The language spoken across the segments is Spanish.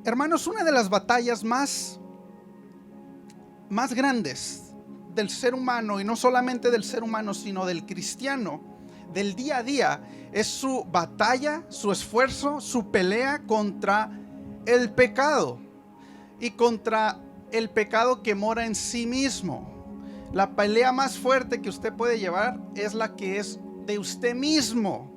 Hermanos, una de las batallas más grandes del ser humano, y no solamente del ser humano, sino del cristiano, del día a día, es su batalla, su esfuerzo, su pelea contra el pecado y contra el pecado que mora en sí mismo. La pelea más fuerte que usted puede llevar es la que es de usted mismo,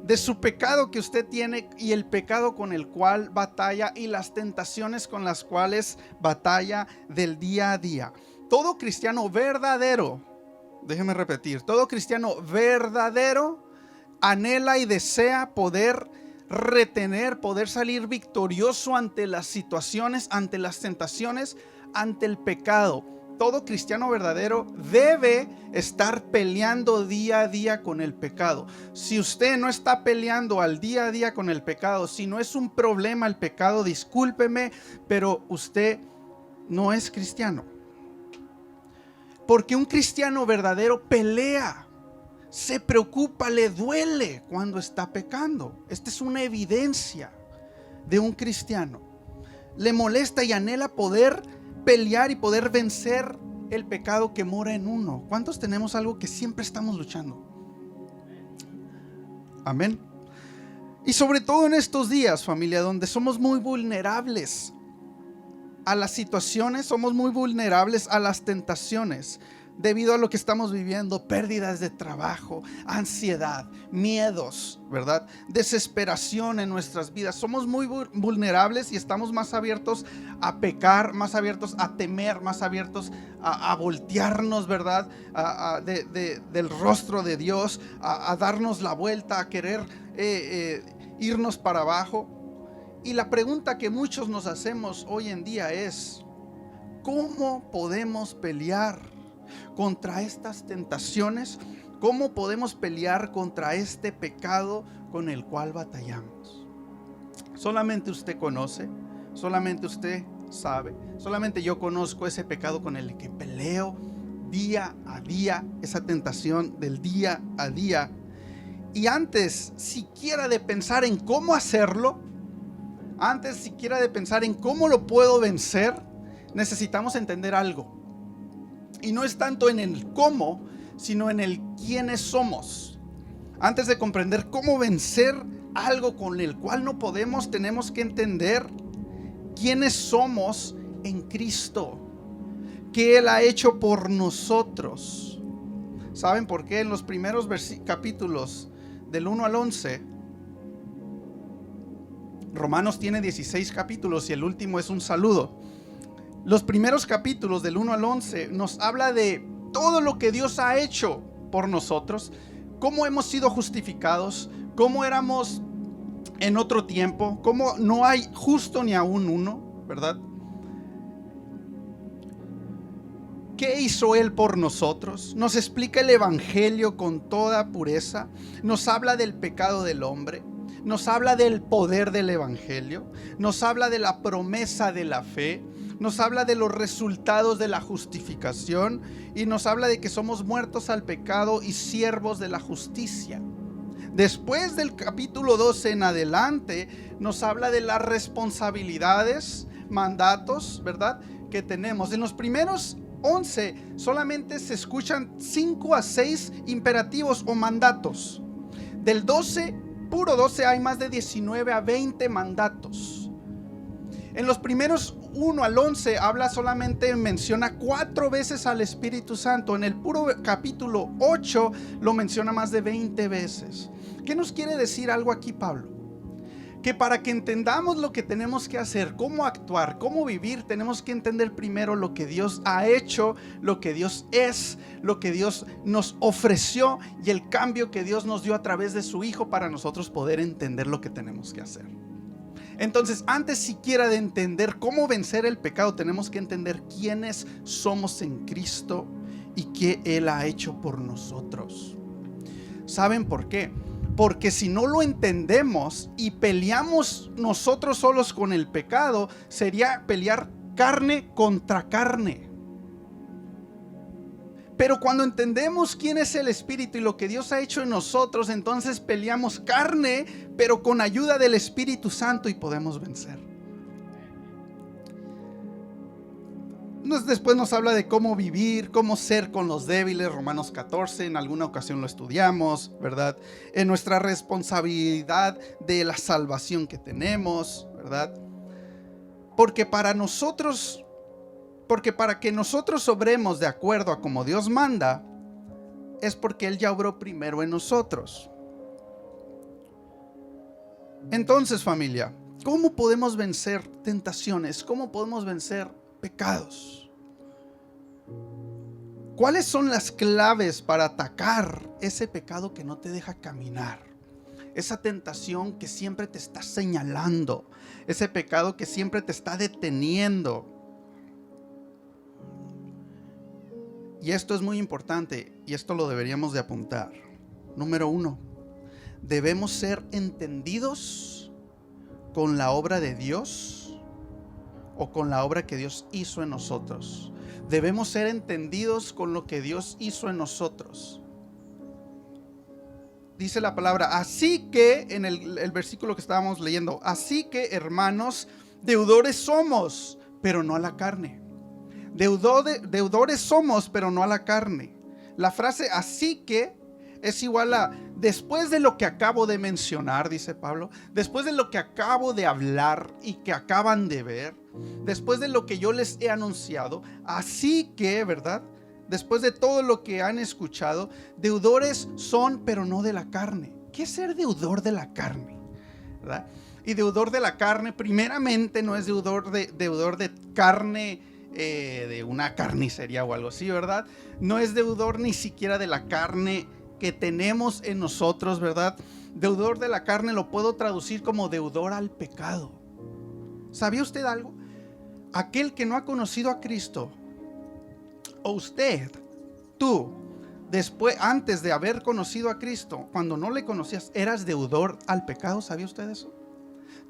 de su pecado que usted tiene y el pecado con el cual batalla y las tentaciones con las cuales batalla del día a día. Todo cristiano verdadero, déjeme repetir, todo cristiano verdadero anhela y desea poder retener, poder salir victorioso ante las situaciones, ante las tentaciones, ante el pecado. Todo cristiano verdadero debe estar peleando día a día con el pecado. Si usted no está peleando al día a día con el pecado, si no es un problema el pecado, discúlpeme, pero usted no es cristiano. Porque un cristiano verdadero pelea, se preocupa, le duele cuando está pecando. Esta es una evidencia de un cristiano. Le molesta y anhela poder pelear y poder vencer el pecado que mora en uno. ¿Cuántos tenemos algo que siempre estamos luchando? Amén. Y sobre todo en estos días, familia, donde somos muy vulnerables a las situaciones, somos muy vulnerables a las tentaciones, debido a lo que estamos viviendo, pérdidas de trabajo, ansiedad, miedos, ¿verdad? Desesperación en nuestras vidas. Somos muy vulnerables y estamos más abiertos a pecar, más abiertos a temer, más abiertos a voltearnos, ¿verdad? Del rostro de Dios, a darnos la vuelta, a querer irnos para abajo. Y la pregunta que muchos nos hacemos hoy en día es: ¿cómo podemos pelear contra estas tentaciones? ¿Cómo podemos pelear contra este pecado con el cual batallamos? Solamente usted conoce, solamente usted sabe, solamente yo conozco ese pecado con el que peleo día a día, esa tentación del día a día. Y antes siquiera de pensar en cómo hacerlo, antes siquiera de pensar en cómo lo puedo vencer, necesitamos entender algo. Y no es tanto en el cómo, sino en el quiénes somos. Antes de comprender cómo vencer algo con el cual no podemos, tenemos que entender quiénes somos en Cristo, qué Él ha hecho por nosotros. ¿Saben por qué? En los primeros capítulos del 1 al 11, Romanos tiene 16 capítulos y el último es un saludo. Los primeros capítulos del 1 al 11 nos habla de todo lo que Dios ha hecho por nosotros, cómo hemos sido justificados, cómo éramos en otro tiempo, cómo no hay justo ni aún uno, ¿verdad? ¿Qué hizo Él por nosotros? Nos explica el evangelio con toda pureza, nos habla del pecado del hombre, nos habla del poder del evangelio, nos habla de la promesa de la fe, nos habla de los resultados de la justificación y nos habla de que somos muertos al pecado y siervos de la justicia. Después del capítulo 12 en adelante nos habla de las responsabilidades, mandatos, ¿verdad?, que tenemos. En los primeros 11 solamente se escuchan 5 a 6 imperativos o mandatos. Del 12, puro 12, hay más de 19 a 20 mandatos. En los primeros 1 al 11 menciona 4 veces al Espíritu Santo. En el puro capítulo 8 lo menciona más de 20 veces. ¿Qué nos quiere decir algo aquí Pablo? Que para que entendamos lo que tenemos que hacer, cómo actuar, cómo vivir, tenemos que entender primero lo que Dios ha hecho, lo que Dios es, lo que Dios nos ofreció y el cambio que Dios nos dio a través de su Hijo para nosotros poder entender lo que tenemos que hacer. Entonces, antes siquiera de entender cómo vencer el pecado, tenemos que entender quiénes somos en Cristo y qué Él ha hecho por nosotros. ¿Saben por qué? Porque si no lo entendemos y peleamos nosotros solos con el pecado, sería pelear carne contra carne. Pero cuando entendemos quién es el Espíritu y lo que Dios ha hecho en nosotros, entonces peleamos carne, pero con ayuda del Espíritu Santo y podemos vencer. Después nos habla de cómo vivir, cómo ser con los débiles, Romanos 14, en alguna ocasión lo estudiamos, ¿verdad? En nuestra responsabilidad de la salvación que tenemos, ¿verdad? Porque para que nosotros obremos de acuerdo a como Dios manda, es porque Él ya obró primero en nosotros. Entonces, familia, ¿cómo podemos vencer tentaciones? ¿Cómo podemos vencer pecados? ¿Cuáles son las claves para atacar ese pecado que no te deja caminar? Esa tentación que siempre te está señalando, ese pecado que siempre te está deteniendo. Y esto es muy importante, y esto lo deberíamos de apuntar. Número 1, debemos ser entendidos con la obra de Dios o con la obra que Dios hizo en nosotros. Debemos ser entendidos con lo que Dios hizo en nosotros. Dice la palabra, así que, en el versículo que estábamos leyendo, así que, hermanos, deudores somos, pero no a la carne. Deudores somos, pero no a la carne. La frase así que es igual a después de lo que acabo de mencionar, dice Pablo, después de lo que acabo de hablar y que acaban de ver, después de lo que yo les he anunciado, así que, ¿verdad? Después de todo lo que han escuchado, deudores son, pero no de la carne. ¿Qué es ser deudor de la carne? ¿Verdad? Y deudor de la carne, primeramente, no es deudor de carne de una carnicería o algo así, ¿verdad? No es deudor ni siquiera de la carne que tenemos en nosotros, ¿verdad? Deudor de la carne lo puedo traducir como deudor al pecado. ¿Sabía usted algo? Aquel que no ha conocido a Cristo, o usted, tú, después, antes de haber conocido a Cristo, cuando no le conocías, eras deudor al pecado. ¿Sabía usted eso?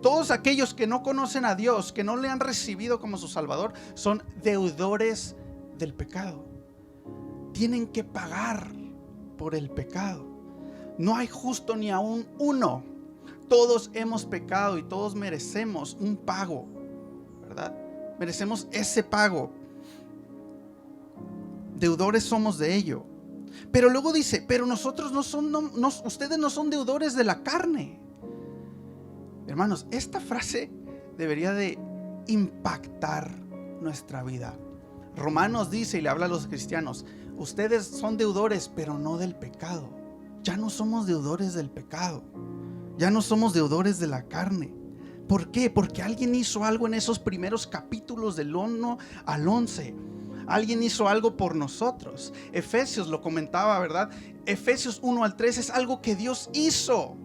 Todos aquellos que no conocen a Dios, que no le han recibido como su Salvador, son deudores del pecado. Tienen que pagar por el pecado. No hay justo ni aún uno. Todos hemos pecado y todos merecemos un pago, ¿verdad? Merecemos ese pago. Deudores somos de ello. Pero luego dice, pero nosotros ustedes no son deudores de la carne. Hermanos, esta frase debería de impactar nuestra vida. Romanos dice y le habla a los cristianos, ustedes son deudores, pero no del pecado. Ya no somos deudores del pecado. Ya no somos deudores de la carne. ¿Por qué? Porque alguien hizo algo en esos primeros capítulos del 1 al 11. Alguien hizo algo por nosotros. Efesios lo comentaba, ¿verdad? Efesios 1 al 3 es algo que Dios hizo.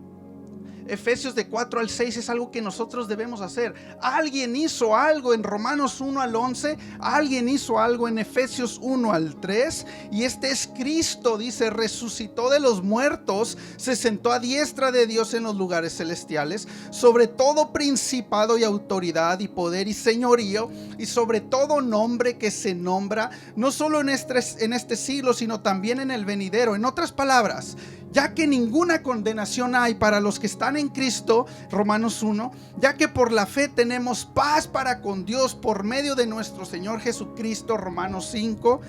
Efesios de 4 al 6 es algo que nosotros debemos hacer. Alguien hizo algo en Romanos 1 al 11. Alguien hizo algo en Efesios 1 al 3. Y este es Cristo, dice, resucitó de los muertos, se sentó a diestra de Dios en los lugares celestiales, sobre todo principado y autoridad y poder y señorío, y sobre todo nombre que se nombra, no solo en este siglo, sino también en el venidero. En otras palabras, ya que ninguna condenación hay para los que están en Cristo, Romanos 1, ya que por la fe tenemos paz para con Dios por medio de nuestro Señor Jesucristo, Romanos 5,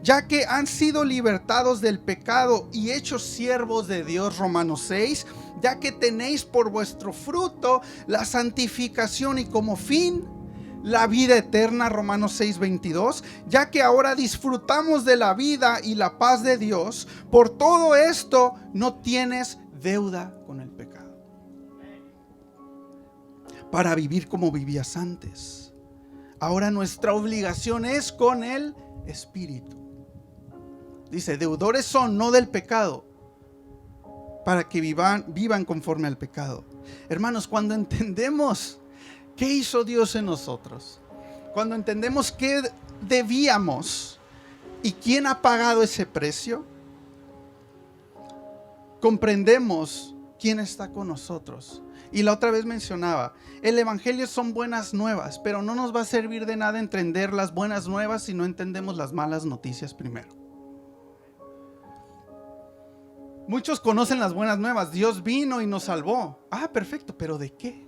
ya que han sido libertados del pecado y hechos siervos de Dios, Romanos 6, ya que tenéis por vuestro fruto la santificación y como fin la vida eterna, Romanos 6:22, ya que ahora disfrutamos de la vida y la paz de Dios, por todo esto no tienes deuda con el pecado, para vivir como vivías antes. Ahora nuestra obligación es con el Espíritu. Dice, deudores son, no del pecado, para que vivan conforme al pecado. Hermanos, cuando entendemos ¿qué hizo Dios en nosotros? Cuando entendemos qué debíamos y quién ha pagado ese precio, comprendemos quién está con nosotros. Y la otra vez mencionaba, el evangelio son buenas nuevas, pero no nos va a servir de nada entender las buenas nuevas si no entendemos las malas noticias primero. Muchos conocen las buenas nuevas. Dios vino y nos salvó. Ah, perfecto, pero ¿de qué?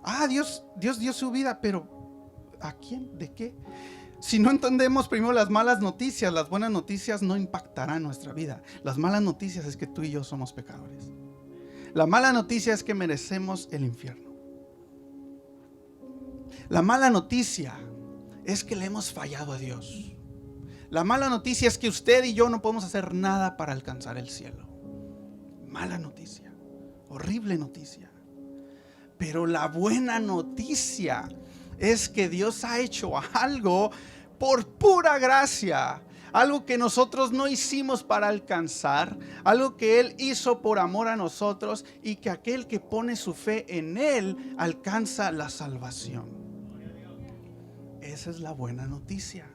Ah, Dios dio su vida, pero ¿a quién? ¿De qué? Si no entendemos primero las malas noticias, las buenas noticias no impactarán nuestra vida. Las malas noticias es que tú y yo somos pecadores. La mala noticia es que merecemos el infierno. La mala noticia es que le hemos fallado a Dios. La mala noticia es que usted y yo no podemos hacer nada para alcanzar el cielo. Mala noticia, horrible noticia. Pero la buena noticia es que Dios ha hecho algo por pura gracia, algo que nosotros no hicimos para alcanzar, algo que Él hizo por amor a nosotros, y que aquel que pone su fe en Él alcanza la salvación. Esa es la buena noticia.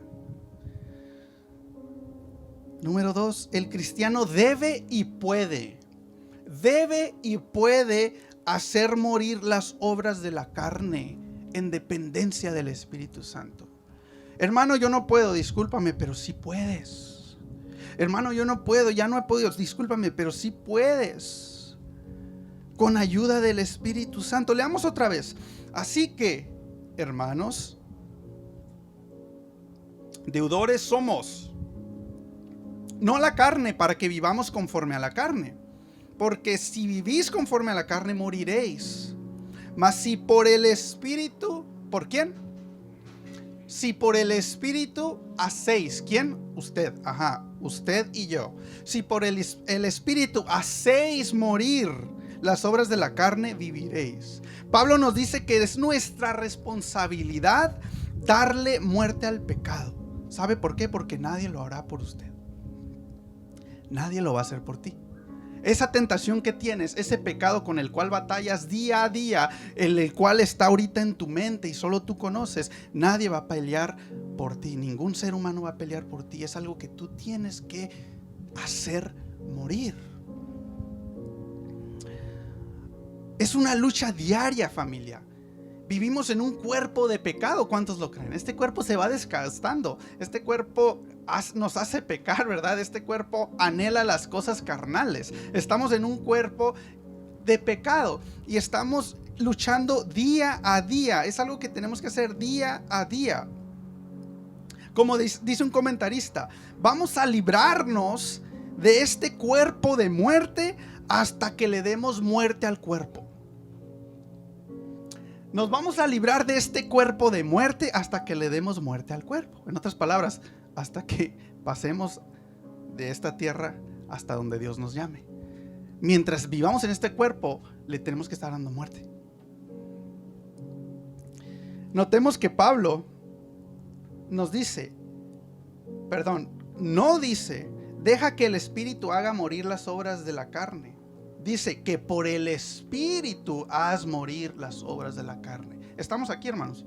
Número 2, el cristiano debe y puede hacer morir las obras de la carne en dependencia del Espíritu Santo. Hermano, yo no puedo, discúlpame, pero sí puedes. Hermano, yo no puedo, ya no he podido, discúlpame, pero sí puedes. Con ayuda del Espíritu Santo. Leamos otra vez. Así que, hermanos, deudores somos, no a la carne, para que vivamos conforme a la carne. Porque si vivís conforme a la carne, moriréis. Mas si por el Espíritu, ¿por quién? Si por el Espíritu hacéis, ¿quién? Usted, usted y yo. Si por el Espíritu hacéis morir las obras de la carne, viviréis. Pablo nos dice que es nuestra responsabilidad darle muerte al pecado. ¿Sabe por qué? Porque nadie lo hará por usted. Nadie lo va a hacer por ti. Esa tentación que tienes, ese pecado con el cual batallas día a día, el cual está ahorita en tu mente y solo tú conoces, nadie va a pelear por ti. Ningún ser humano va a pelear por ti. Es algo que tú tienes que hacer morir. Es una lucha diaria, familia. Vivimos en un cuerpo de pecado. ¿Cuántos lo creen? Este cuerpo se va desgastando. Este cuerpo nos hace pecar, ¿verdad? Este cuerpo anhela las cosas carnales. Estamos en un cuerpo de pecado y estamos luchando día a día. Es algo que tenemos que hacer día a día. Como dice un comentarista, vamos a librarnos de este cuerpo de muerte hasta que le demos muerte al cuerpo. Nos vamos a librar de este cuerpo de muerte hasta que le demos muerte al cuerpo. En otras palabras, hasta que pasemos de esta tierra hasta donde Dios nos llame. Mientras vivamos en este cuerpo, le tenemos que estar dando muerte. Notemos que Pablo nos dice, no dice, deja que el Espíritu haga morir las obras de la carne. Dice que por el Espíritu haz morir las obras de la carne. ¿Estamos aquí, hermanos?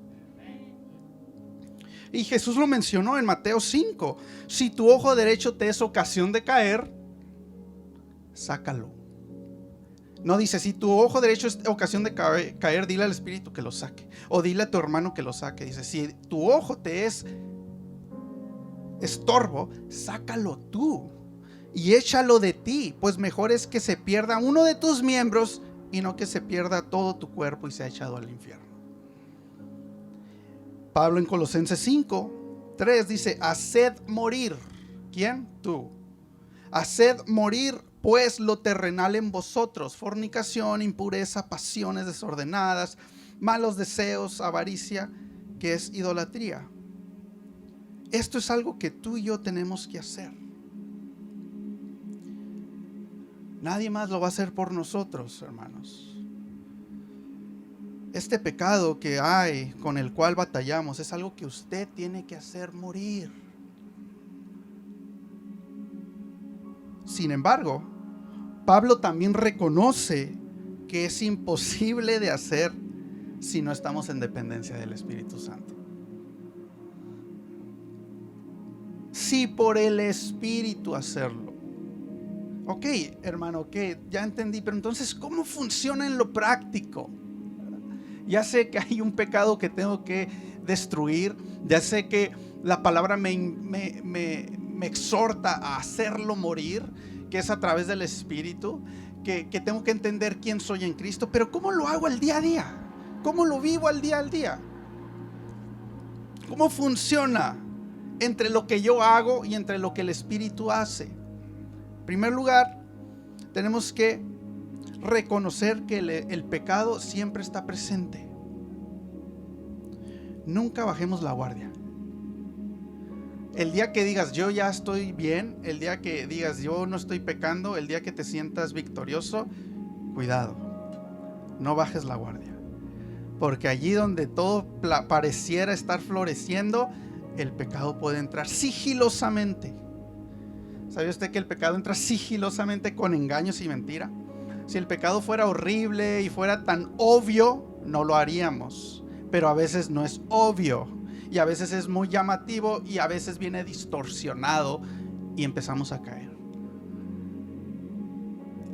Y Jesús lo mencionó en Mateo 5. Si tu ojo derecho te es ocasión de caer, sácalo. No dice, si tu ojo derecho es ocasión de caer, dile al Espíritu que lo saque. O dile a tu hermano que lo saque. Dice, si tu ojo te es estorbo, sácalo tú y échalo de ti, pues mejor es que se pierda uno de tus miembros y no que se pierda todo tu cuerpo y sea echado al infierno. Pablo en Colosenses 5:3 dice, haced morir. ¿Quién? Tú. Haced morir pues lo terrenal en vosotros: fornicación, impureza, pasiones desordenadas, malos deseos, avaricia, que es idolatría. Esto es algo que tú y yo tenemos que hacer. Nadie más lo va a hacer por nosotros, hermanos. Este pecado que hay, con el cual batallamos, es algo que usted tiene que hacer morir. Sin embargo, Pablo también reconoce que es imposible de hacer si no estamos en dependencia del Espíritu Santo. Si por el Espíritu hacerlo. Ok, hermano, ok, ya entendí, pero entonces, ¿cómo funciona en lo práctico? Ya sé que hay un pecado que tengo que destruir, ya sé que la palabra me exhorta a hacerlo morir, que es a través del Espíritu, que tengo que entender quién soy en Cristo, pero ¿cómo lo hago al día a día? ¿Cómo lo vivo al día? ¿Cómo funciona? entre lo que yo hago y entre lo que el Espíritu hace. En primer lugar, tenemos que reconocer que el pecado siempre está presente. Nunca bajemos la guardia. El día que digas yo ya estoy bien, el día que digas yo no estoy pecando, el día que te sientas victorioso, cuidado, no bajes la guardia. Porque allí donde todo pareciera estar floreciendo, el pecado puede entrar sigilosamente. ¿Sabe usted que el pecado entra sigilosamente con engaños y mentira? Si el pecado fuera horrible y fuera tan obvio, no lo haríamos. Pero a veces no es obvio. Y a veces es muy llamativo y a veces viene distorsionado y empezamos a caer.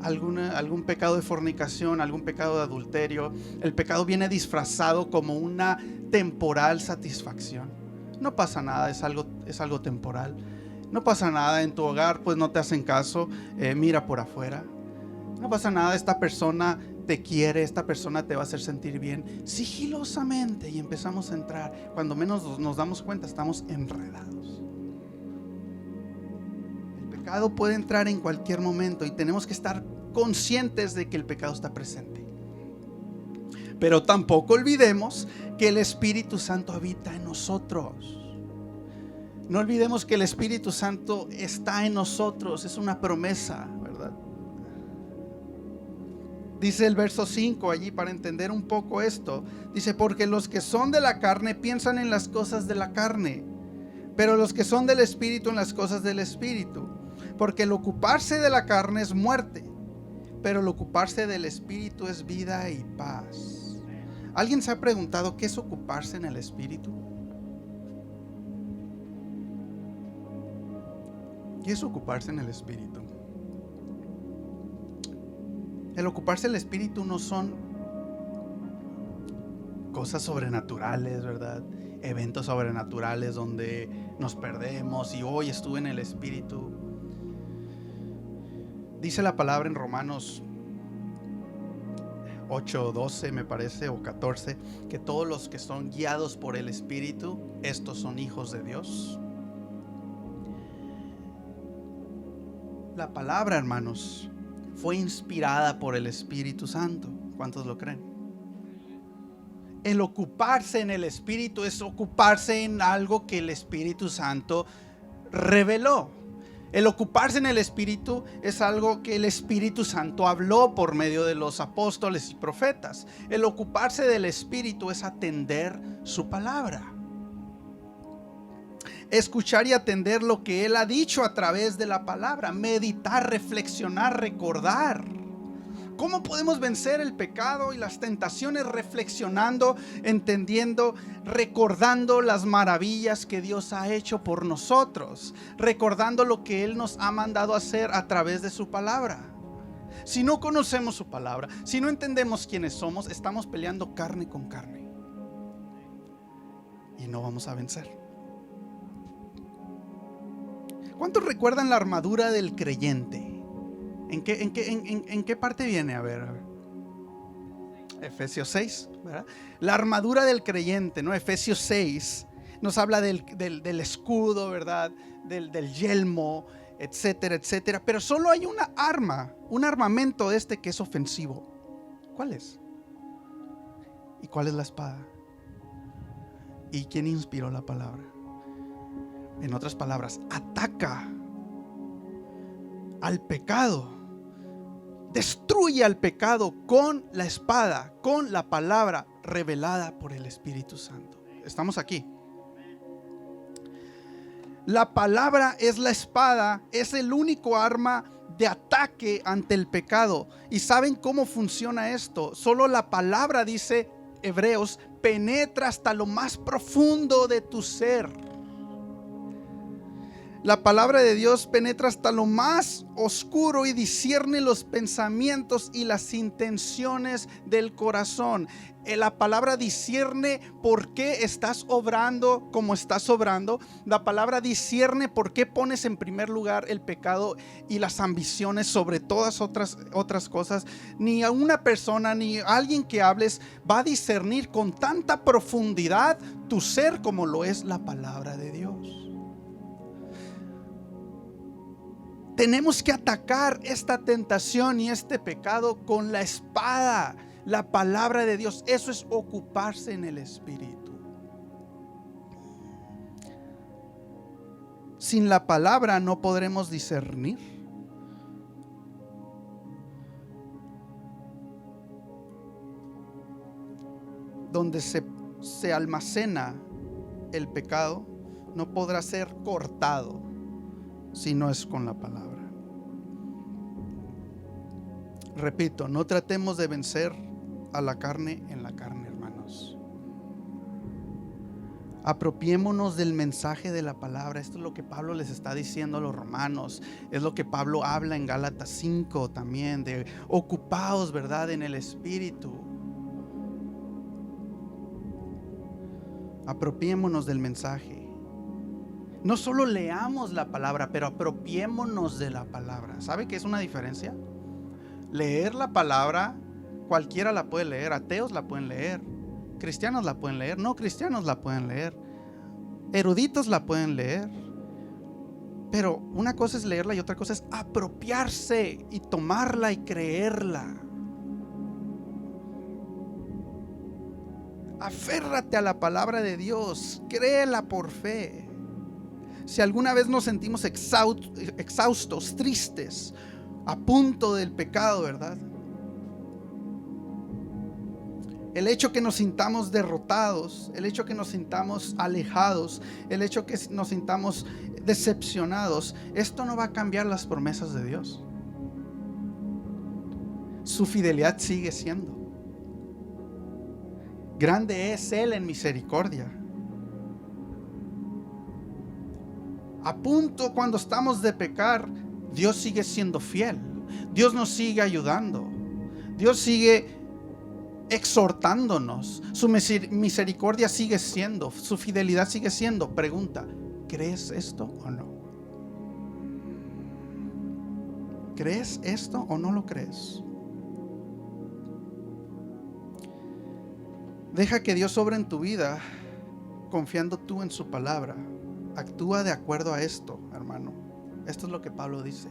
Algún pecado de fornicación, algún pecado de adulterio, el pecado viene disfrazado como una temporal satisfacción. No pasa nada, es algo temporal. No pasa nada en tu hogar, pues no te hacen caso, mira por afuera. No pasa nada, esta persona te quiere, esta persona te va a hacer sentir bien, sigilosamente, y empezamos a entrar. Cuando menos nos damos cuenta, estamos enredados. El pecado puede entrar en cualquier momento y tenemos que estar conscientes de que el pecado está presente. Pero tampoco olvidemos que el Espíritu Santo habita en nosotros. No olvidemos que el Espíritu Santo está en nosotros, es una promesa, ¿verdad? Dice el verso 5 allí, para entender un poco esto, dice: porque los que son de la carne piensan en las cosas de la carne, pero los que son del Espíritu en las cosas del Espíritu. Porque el ocuparse de la carne es muerte, pero el ocuparse del Espíritu es vida y paz. ¿Alguien se ha preguntado qué es ocuparse en el Espíritu? ¿Qué es ocuparse en el Espíritu? El ocuparse del Espíritu no son cosas sobrenaturales, ¿verdad? Eventos sobrenaturales donde nos perdemos y hoy estuve en el Espíritu. Dice la palabra en Romanos 8:12 me parece, o 14, que todos los que son guiados por el Espíritu, estos son hijos de Dios. La palabra, hermanos, fue inspirada por el Espíritu Santo. ¿Cuántos lo creen? El ocuparse en el Espíritu es ocuparse en algo que el Espíritu Santo reveló. El ocuparse en el Espíritu es algo que el Espíritu Santo habló por medio de los apóstoles y profetas. El ocuparse del Espíritu es atender su palabra. Escuchar y atender lo que Él ha dicho a través de la palabra. Meditar, reflexionar, recordar. ¿Cómo podemos vencer el pecado y las tentaciones? Reflexionando, entendiendo, recordando las maravillas que Dios ha hecho por nosotros, recordando lo que Él nos ha mandado hacer a través de su palabra. Si no conocemos su palabra, si no entendemos quiénes somos, estamos peleando carne con carne y no vamos a vencer. ¿Cuántos recuerdan la armadura del creyente? ¿En qué parte viene? A ver. Efesios 6, ¿verdad? La armadura del creyente, ¿no? Efesios 6 nos habla del escudo, ¿verdad? Del yelmo, etcétera, etcétera. Pero solo hay una arma, un armamento que es ofensivo. ¿Cuál es? ¿Y cuál es la espada? ¿Y quién inspiró la palabra? En otras palabras, ataca al pecado, destruye al pecado con la espada, con la palabra revelada por el Espíritu Santo. Estamos aquí. La palabra es la espada, es el único arma de ataque ante el pecado. ¿Y saben cómo funciona esto? Solo la palabra, dice Hebreos, penetra hasta lo más profundo de tu ser. La palabra de Dios penetra hasta lo más oscuro y discierne los pensamientos y las intenciones del corazón. La palabra discierne por qué estás obrando como estás obrando. La palabra discierne por qué pones en primer lugar el pecado y las ambiciones sobre todas otras cosas. Ni a una persona ni a alguien que hables va a discernir con tanta profundidad tu ser como lo es la palabra de Dios. Tenemos que atacar esta tentación y este pecado con la espada, la palabra de Dios. Eso es ocuparse en el Espíritu. Sin la palabra no podremos discernir. Donde se almacena el pecado, no podrá ser cortado si no es con la palabra. Repito, no tratemos de vencer a la carne en la carne, hermanos. Apropiémonos del mensaje de la palabra. Esto es lo que Pablo les está diciendo a los romanos. Es lo que Pablo habla en Gálatas 5 también, de ocupaos, ¿verdad?, en el Espíritu. Apropiémonos del mensaje. No solo leamos la palabra, pero apropiémonos de la palabra. ¿Sabe qué es una diferencia? Leer la palabra, cualquiera la puede leer. Ateos la pueden leer, cristianos la pueden leer, no cristianos la pueden leer, eruditos la pueden leer. Pero una cosa es leerla y otra cosa es apropiarse y tomarla y creerla. Aférrate a la palabra de Dios, créela por fe. Si alguna vez nos sentimos exhaustos, tristes, a punto del pecado, ¿verdad? El hecho que nos sintamos derrotados, el hecho que nos sintamos alejados, el hecho que nos sintamos decepcionados, esto no va a cambiar las promesas de Dios. Su fidelidad sigue siendo. Grande es Él en misericordia. A punto cuando estamos de pecar, Dios sigue siendo fiel. Dios nos sigue ayudando. Dios sigue exhortándonos. Su misericordia sigue siendo, su fidelidad sigue siendo. Pregunta, ¿crees esto o no? ¿Crees esto o no lo crees? Deja que Dios obre en tu vida confiando tú en su palabra. Actúa de acuerdo a esto, hermano. Esto es lo que Pablo dice.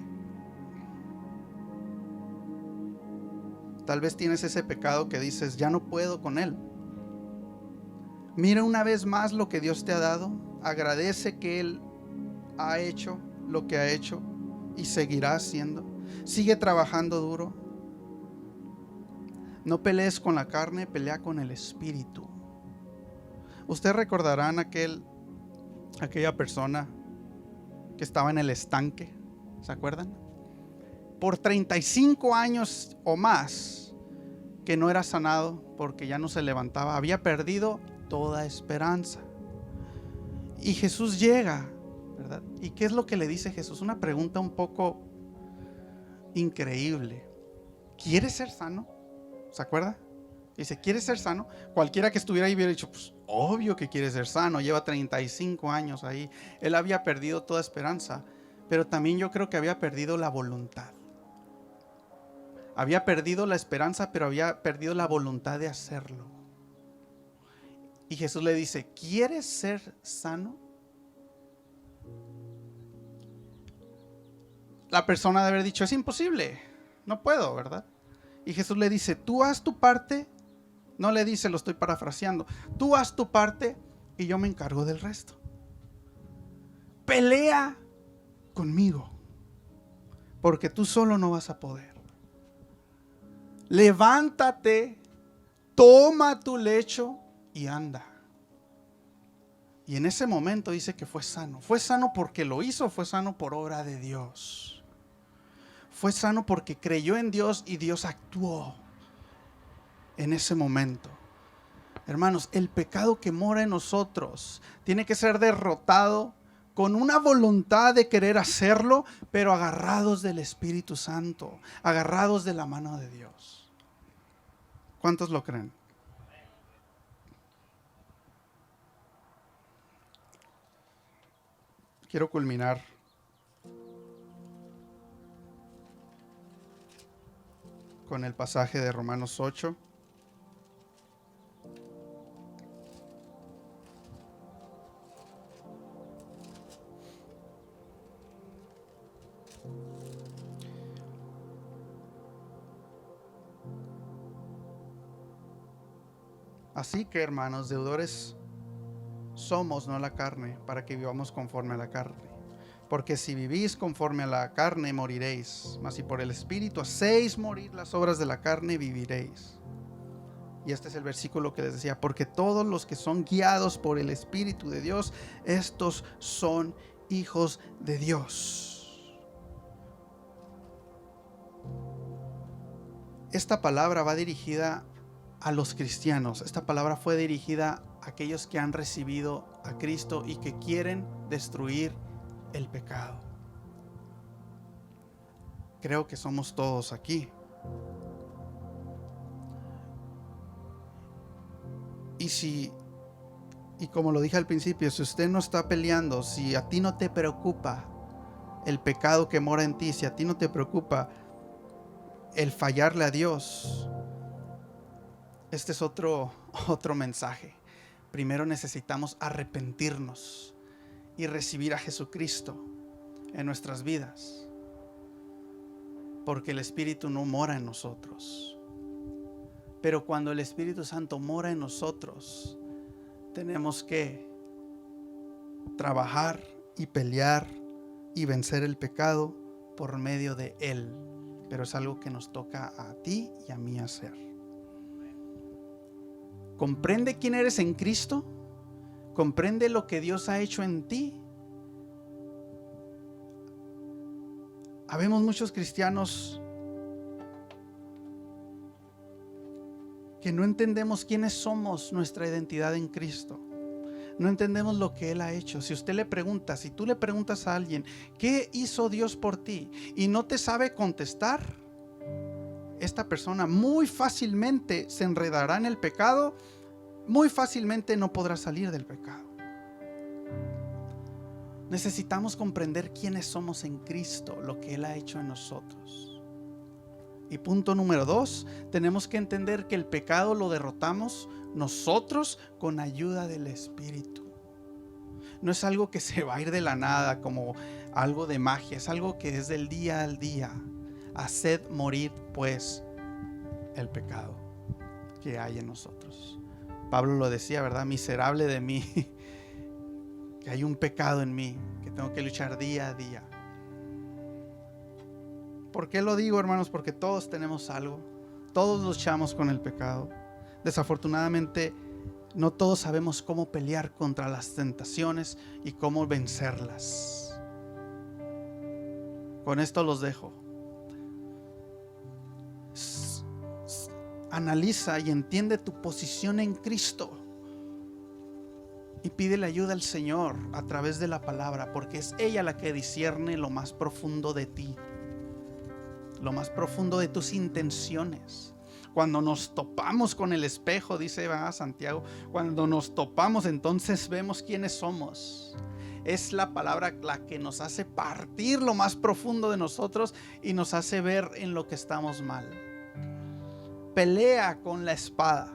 Tal vez tienes ese pecado que dices, ya no puedo con él. Mira una vez más lo que Dios te ha dado. Agradece que Él ha hecho lo que ha hecho y seguirá haciendo. Sigue trabajando duro. No pelees con la carne, pelea con el Espíritu. Ustedes recordarán aquella persona que estaba en el estanque, ¿se acuerdan? Por 35 años o más que no era sanado porque ya no se levantaba, había perdido toda esperanza. Y Jesús llega, ¿verdad? ¿Y qué es lo que le dice Jesús? Una pregunta un poco increíble. ¿Quieres ser sano? ¿Se acuerda? Dice, ¿quieres ser sano? Cualquiera que estuviera ahí hubiera dicho, pues obvio que quiere ser sano. Lleva 35 años ahí. Él había perdido toda esperanza, pero también yo creo que había perdido la voluntad. Había perdido la esperanza, pero había perdido la voluntad de hacerlo. Y Jesús le dice, ¿quieres ser sano? La persona debe haber dicho, es imposible, no puedo, ¿verdad? Y Jesús le dice, tú haz tu parte. No le dice, lo estoy parafraseando, tú haz tu parte y yo me encargo del resto. Pelea conmigo, porque tú solo no vas a poder. Levántate, toma tu lecho y anda. Y en ese momento dice que fue sano. Fue sano porque lo hizo, fue sano por obra de Dios. Fue sano porque creyó en Dios y Dios actuó en ese momento. Hermanos, el pecado que mora en nosotros tiene que ser derrotado con una voluntad de querer hacerlo, pero agarrados del Espíritu Santo, agarrados de la mano de Dios. ¿Cuántos lo creen? Quiero culminar con el pasaje de Romanos 8. Así que, hermanos, deudores somos, no a la carne, para que vivamos conforme a la carne. Porque si vivís conforme a la carne, moriréis. Mas si por el Espíritu hacéis morir las obras de la carne, viviréis. Y este es el versículo que les decía: porque todos los que son guiados por el Espíritu de Dios, estos son hijos de Dios. Esta palabra va dirigida a los cristianos. Esta palabra fue dirigida a aquellos que han recibido a Cristo y que quieren destruir el pecado. Creo que somos todos aquí. Y como lo dije al principio, si usted no está peleando, si a ti no te preocupa el pecado que mora en ti, si a ti no te preocupa el fallarle a Dios, este es otro mensaje. Primero necesitamos arrepentirnos y recibir a Jesucristo en nuestras vidas, porque el Espíritu no mora en nosotros. Pero cuando el Espíritu Santo mora en nosotros, tenemos que trabajar y pelear y vencer el pecado por medio de Él. Pero es algo que nos toca a ti y a mí hacer. ¿Comprende quién eres en Cristo? ¿Comprende lo que Dios ha hecho en ti? Habemos muchos cristianos que no entendemos quiénes somos, nuestra identidad en Cristo. No entendemos lo que Él ha hecho. Si usted le pregunta, si tú le preguntas a alguien, ¿qué hizo Dios por ti? Y no te sabe contestar, esta persona muy fácilmente se enredará en el pecado, muy fácilmente no podrá salir del pecado. Necesitamos comprender quiénes somos en Cristo, lo que Él ha hecho en nosotros. Y punto número 2, tenemos que entender que el pecado lo derrotamos nosotros con ayuda del Espíritu. No es algo que se va a ir de la nada como algo de magia, es algo que es del día al día. Haced morir pues el pecado que hay en nosotros. Pablo lo decía, ¿verdad? Miserable de mí, que hay un pecado en mí, que tengo que luchar día a día. ¿Por qué lo digo, hermanos? Porque todos tenemos algo. Todos luchamos con el pecado. Desafortunadamente, no todos sabemos cómo pelear contra las tentaciones y cómo vencerlas. Con esto los dejo. Analiza y entiende tu posición en Cristo. Y pídele ayuda al Señor a través de la palabra, porque es ella la que discierne lo más profundo de ti, lo más profundo de tus intenciones. Cuando nos topamos con el espejo, dice Santiago, cuando nos topamos, entonces vemos quiénes somos. Es la palabra la que nos hace partir lo más profundo de nosotros y nos hace ver en lo que estamos mal. Pelea con la espada.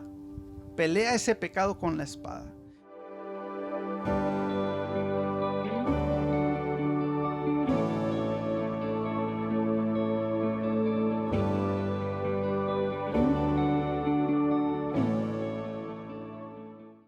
Pelea ese pecado con la espada.